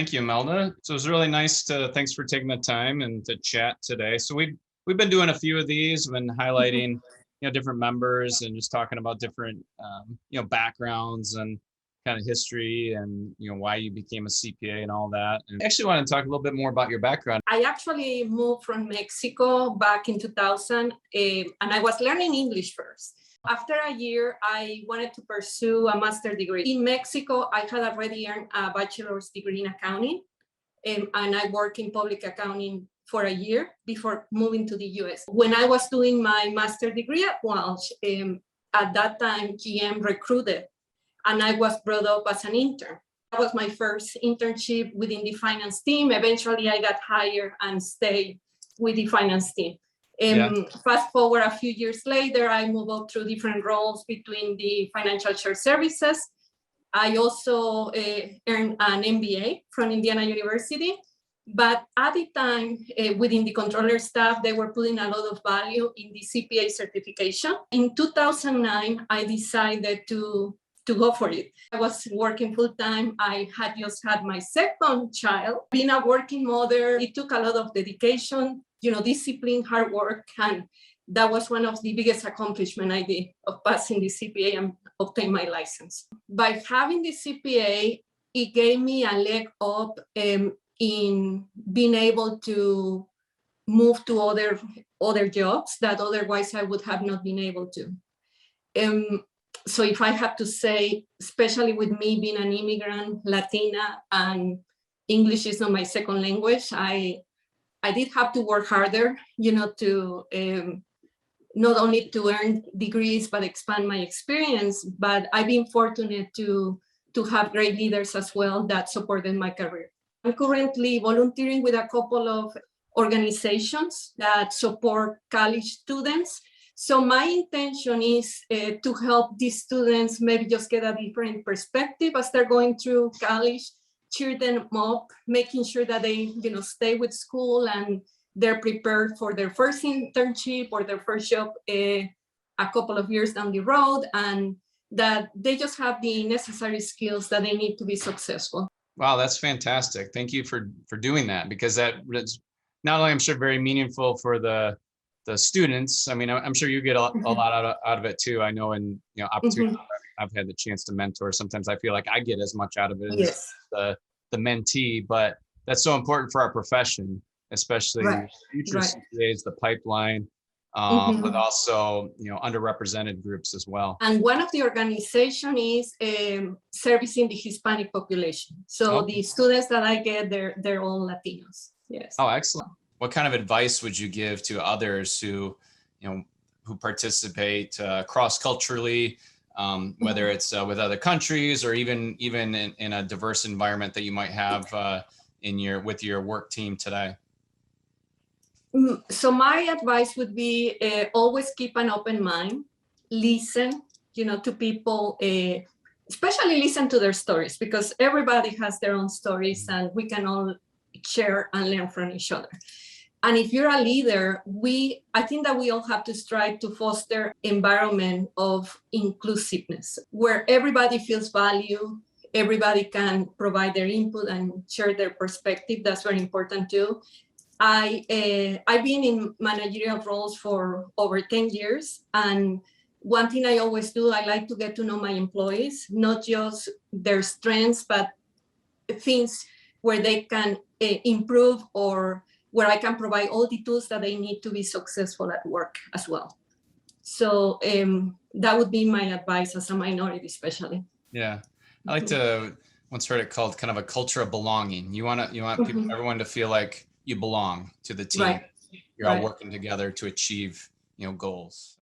Thank you, Imelda. So it was really nice thanks for taking the time and to chat today. So we've been doing a few of these, been highlighting, different members and just talking about different, backgrounds and kind of history and, why you became a CPA and all that. And I actually want to talk a little bit more about your background. I actually moved from Mexico back in 2000, and I was learning English first. After a year, I wanted to pursue a master's degree. In Mexico, I had already earned a bachelor's degree in accounting, and I worked in public accounting for a year before moving to the US. When I was doing my master's degree at Walsh, at that time, GM recruited, and I was brought up as an intern. That was my first internship within the finance team. Eventually, I got hired and stayed with the finance team. Fast forward a few years later, I moved up through different roles between the financial shared services. I also earned an MBA from Indiana University. But at the time, within the controller staff, they were putting a lot of value in the CPA certification. In 2009, I decided to go for it. I was working full time. I had just had my second child. Being a working mother, it took a lot of dedication, discipline, hard work. And that was one of the biggest accomplishments I did of passing the CPA and obtain my license. By having the CPA, it gave me a leg up in being able to move to other jobs that otherwise I would have not been able to. So if I have to say, especially with me being an immigrant, Latina, and English is not my second language, I did have to work harder, to not only to earn degrees, but expand my experience. But I've been fortunate to have great leaders as well that supported my career. I'm currently volunteering with a couple of organizations that support college students. So my intention is to help these students maybe just get a different perspective as they're going through college, cheer them up, making sure that they stay with school and they're prepared for their first internship or their first job a couple of years down the road, and that they just have the necessary skills that they need to be successful. Wow, that's fantastic. Thank you for doing that, because that is not only, I'm sure, very meaningful for the students. I mean, I'm sure you get a lot out of it too. I know in opportunities I've had the chance to mentor. Sometimes I feel like I get as much out of it as the mentee, but that's so important for our profession, especially future CPAs, the pipeline, but also underrepresented groups as well. And one of the organization is servicing the Hispanic population. So the students that I get, they're all Latinos. Yes. Oh, excellent. What kind of advice would you give to others who participate cross-culturally, whether it's with other countries or even in a diverse environment that you might have with your work team today? So my advice would be always keep an open mind, listen, to people, especially listen to their stories, because everybody has their own stories and we can all share and learn from each other. And if you're a leader, I think that we all have to strive to foster environment of inclusiveness, where everybody feels value, everybody can provide their input and share their perspective. That's very important too. I've been in managerial roles for over 10 years. And one thing I always do, I like to get to know my employees, not just their strengths, but things where they can improve or where I can provide all the tools that they need to be successful at work as well. So that would be my advice as a minority, especially. Yeah, I like to once heard it called kind of a culture of belonging. You want people, everyone to feel like you belong to the team. You're all working together to achieve goals.